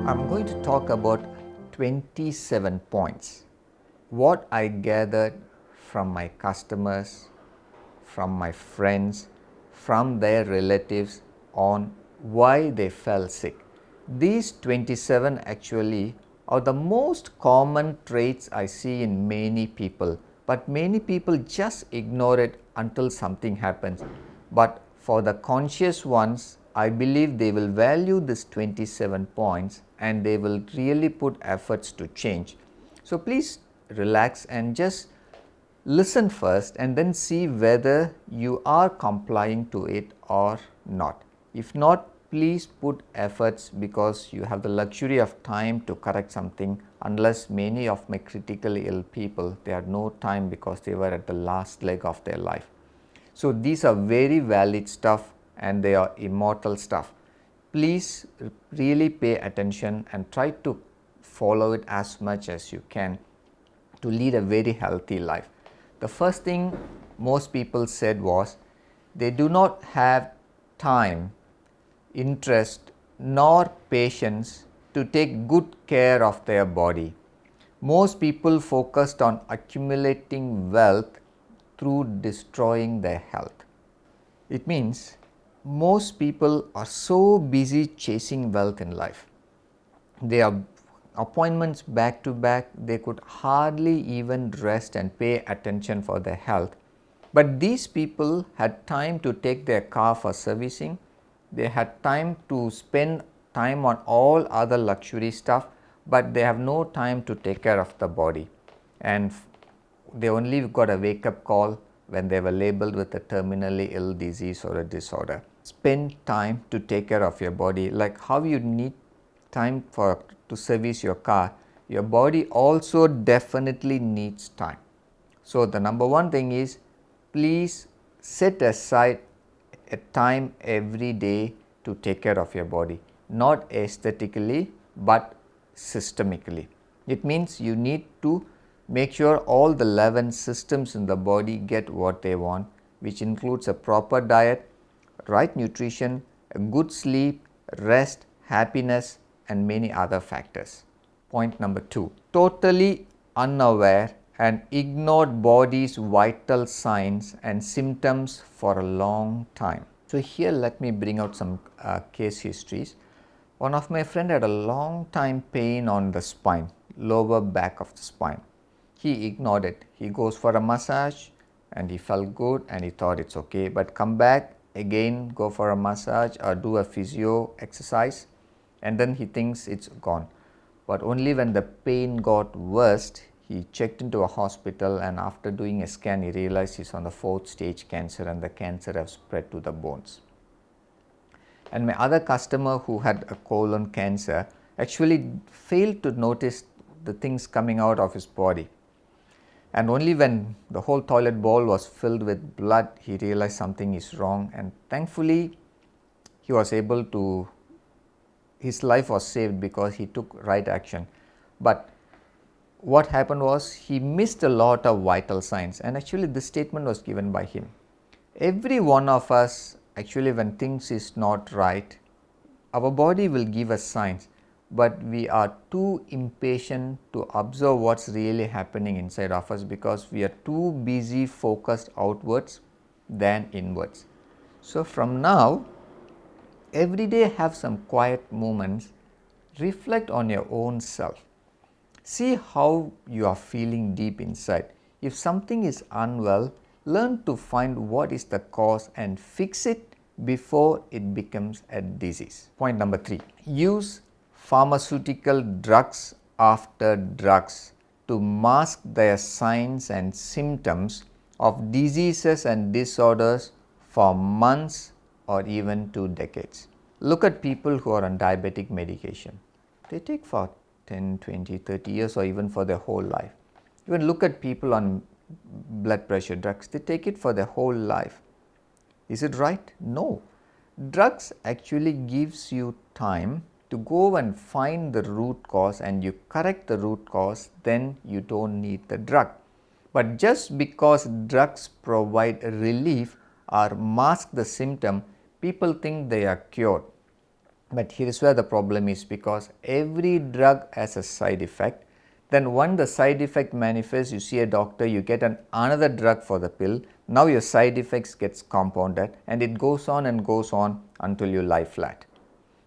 I'm going to talk about 27 points. What I gathered from my customers, from my friends, from their relatives on why they fell sick. These 27 actually are the most common traits I see in many people, but many people just ignore it until something happens. But for the conscious ones, I believe they will value this 27 points and they will really put efforts to change. So please relax and just listen first and then see whether you are complying to it or not. If not, please put efforts because you have the luxury of time to correct something, unless many of my critically ill people, they had no time because they were at the last leg of their life. So these are very valid stuff and they are immortal stuff. Please really pay attention and try to follow it as much as you can to lead a very healthy life. The first thing most people said was they do not have time, interest nor patience to take good care of their body. Most people focused on accumulating wealth through destroying their health. It means most people are so busy chasing wealth in life. They have appointments back to back, they could hardly even rest and pay attention for their health. But these people had time to take their car for servicing, they had time to spend time on all other luxury stuff, but they have no time to take care of the body. And they only got a wake up call when they were labeled with a terminally ill disease or a disorder. Spend time to take care of your body, like how you need time to service your car. Your body also definitely needs time. So the number one thing is, please set aside a time every day to take care of your body, not aesthetically but systemically. It means you need to make sure all the 11 systems in the body get what they want, which includes a proper diet, right nutrition, a good sleep, rest, happiness and many other factors. Point number 2, totally unaware and ignored body's vital signs and symptoms for a long time. So here let me bring out some case histories. One of my friend had a long time pain on the spine, lower back of the spine. He ignored it. He goes for a massage and he felt good and he thought it's okay, but come back again, go for a massage or do a physio exercise and then he thinks it's gone. But only when the pain got worse, he checked into a hospital and after doing a scan he realized he's on the 4th stage cancer and the cancer has spread to the bones. And my other customer who had a colon cancer actually failed to notice the things coming out of his body. And only when the whole toilet bowl was filled with blood, he realized something is wrong, and thankfully he was able to, his life was saved because he took right action. But what happened was he missed a lot of vital signs, and actually this statement was given by him. Every one of us, actually when things is not right, our body will give us signs, but we are too impatient to observe what's really happening inside of us because we are too busy focused outwards than inwards. So from now, every day have some quiet moments, reflect on your own self. See how you are feeling deep inside. If something is unwell, learn to find what is the cause and fix it before it becomes a disease. Point number 3, use pharmaceutical drugs after drugs to mask their signs and symptoms of diseases and disorders for months or even 2 decades. Look at people who are on diabetic medication. They take for 10, 20, 30 years or even for their whole life. Even look at people on blood pressure drugs. They take it for their whole life. Is it right? No. Drugs actually gives you time to go and find the root cause and you correct the root cause, then you don't need the drug. But just because drugs provide relief or mask the symptom, people think they are cured. But here is where the problem is, because every drug has a side effect. Then when the side effect manifests, you see a doctor, you get another drug for the pill. Now your side effects gets compounded, and it goes on and goes on until you lie flat.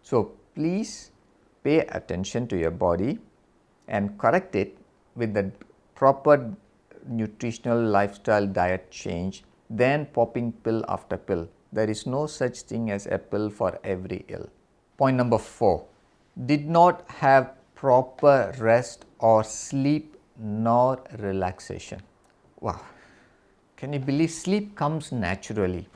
So please pay attention to your body and correct it with the proper nutritional lifestyle diet change, then popping pill after pill. There is no such thing as a pill for every ill. Point number 4, did not have proper rest or sleep nor relaxation. Wow, can you believe sleep comes naturally?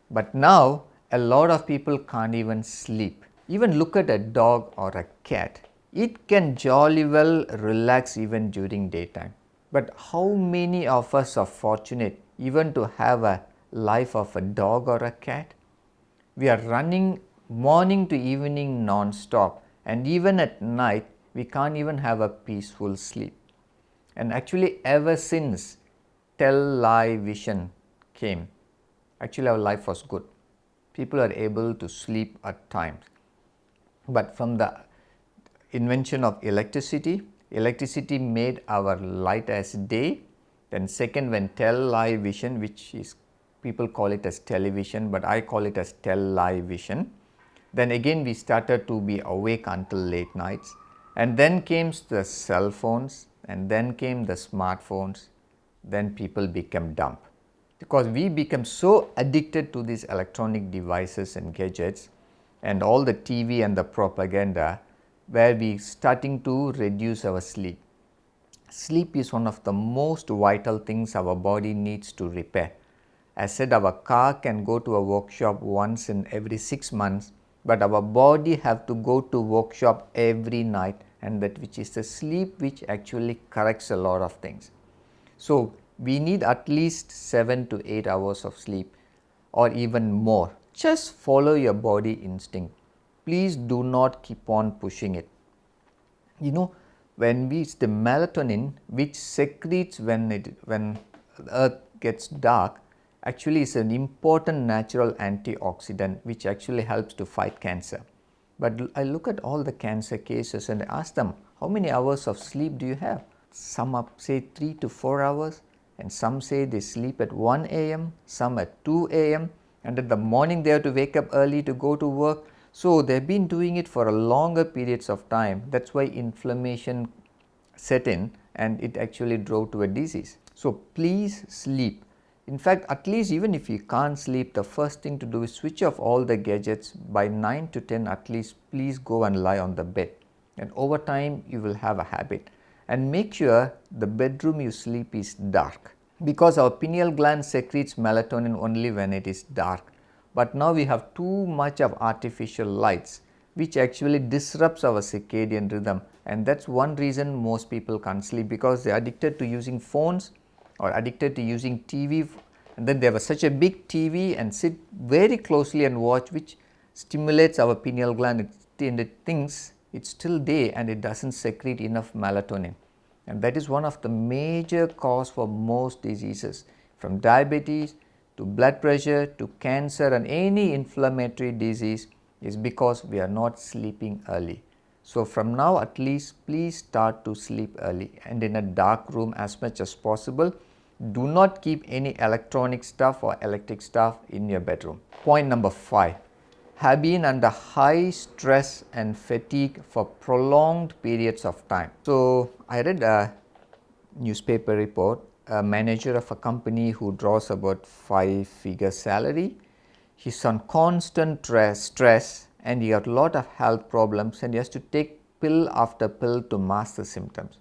But now a lot of people can't even sleep. Even look at a dog or a cat. It can jolly well relax even during daytime. But how many of us are fortunate even to have a life of a dog or a cat? We are running morning to evening non-stop, and even at night we can't even have a peaceful sleep. And actually ever since television came, actually our life was good. People are able to sleep at times. But from the invention of electricity made our light as day. Then second, when television, which is people call it as television, but I call it as television. Then again we started to be awake until late nights, and then came the cell phones, and then came the smartphones. Then people became dumb, because we become so addicted to these electronic devices and gadgets and all the TV and the propaganda, where we starting to reduce our sleep. Sleep is one of the most vital things our body needs to repair. As said, our car can go to a workshop once in every 6 months, but our body have to go to workshop every night, and that which is the sleep which actually corrects a lot of things. So we need at least 7 to 8 hours of sleep, or even more. Just follow your body instinct. Please do not keep on pushing it. You know, when it's the melatonin which secretes when the earth gets dark, actually is an important natural antioxidant which actually helps to fight cancer. But I look at all the cancer cases and ask them, how many hours of sleep do you have? Some up say 3 to 4 hours, and some say they sleep at 1 a.m., some at 2 a.m., and in the morning they have to wake up early to go to work. So they've been doing it for a longer periods of time. That's why inflammation set in, and it actually drove to a disease. So please sleep. In fact, at least even if you can't sleep, the first thing to do is switch off all the gadgets. By 9 to 10 at least, please go and lie on the bed. And over time, you will have a habit. And make sure the bedroom you sleep is dark, because our pineal gland secretes melatonin only when it is dark. But now we have too much of artificial lights, which actually disrupts our circadian rhythm. And that's one reason most people can't sleep, because they're addicted to using phones or addicted to using TV, and then they have such a big TV and sit very closely and watch, which stimulates our pineal gland, and it thinks it's still day and it doesn't secrete enough melatonin. And that is one of the major cause for most diseases, from diabetes to blood pressure to cancer and any inflammatory disease, is because we are not sleeping early. So from now at least, please start to sleep early and in a dark room as much as possible. Do not keep any electronic stuff or electric stuff in your bedroom. Point number 5, have been under high stress and fatigue for prolonged periods of time. So I read a newspaper report, a manager of a company who draws about 5-figure salary. He's on constant stress, and he got a lot of health problems, and he has to take pill after pill to mask the symptoms.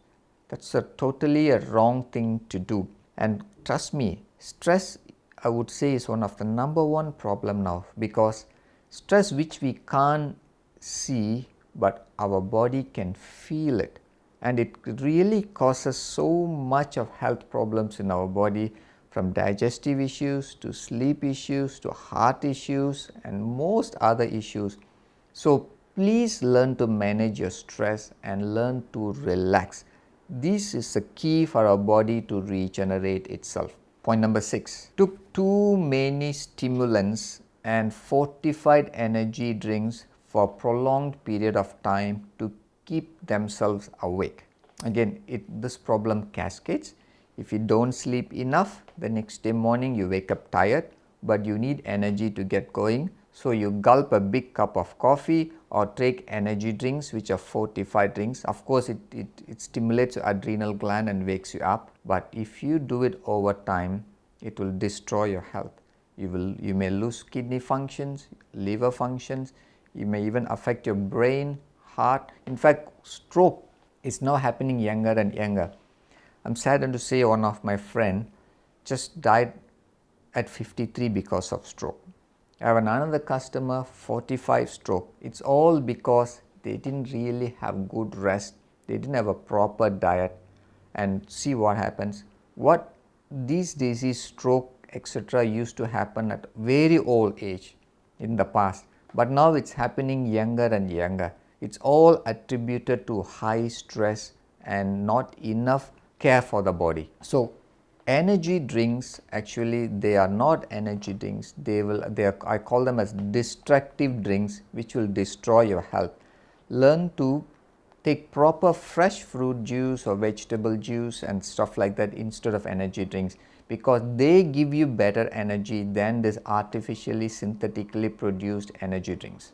That's totally a wrong thing to do. And trust me, stress, I would say, is one of the number one problem now, because stress which we can't see, but our body can feel it, and it really causes so much of health problems in our body, from digestive issues to sleep issues to heart issues and most other issues. So please learn to manage your stress and learn to relax. This is the key for our body to regenerate itself. Point number 6, took too many stimulants and fortified energy drinks for a prolonged period of time to keep themselves awake. Again, this problem cascades. If you don't sleep enough, the next day morning you wake up tired, but you need energy to get going. So you gulp a big cup of coffee or take energy drinks, which are fortified drinks. Of course, it stimulates your adrenal gland and wakes you up. But if you do it over time, it will destroy your health. You may lose kidney functions, liver functions. You may even affect your brain, heart. In fact, stroke is now happening younger and younger. I'm saddened to say one of my friend just died at 53 because of stroke. I have another customer, 45 stroke. It's all because they didn't really have good rest. They didn't have a proper diet. And see what happens. What these disease, stroke, etc. used to happen at very old age in the past. But now it's happening younger and younger. It's all attributed to high stress and not enough care for the body. So energy drinks, actually they are not energy drinks. I call them as destructive drinks, which will destroy your health. Learn to take proper fresh fruit juice or vegetable juice and stuff like that instead of energy drinks, because they give you better energy than this artificially synthetically produced energy drinks.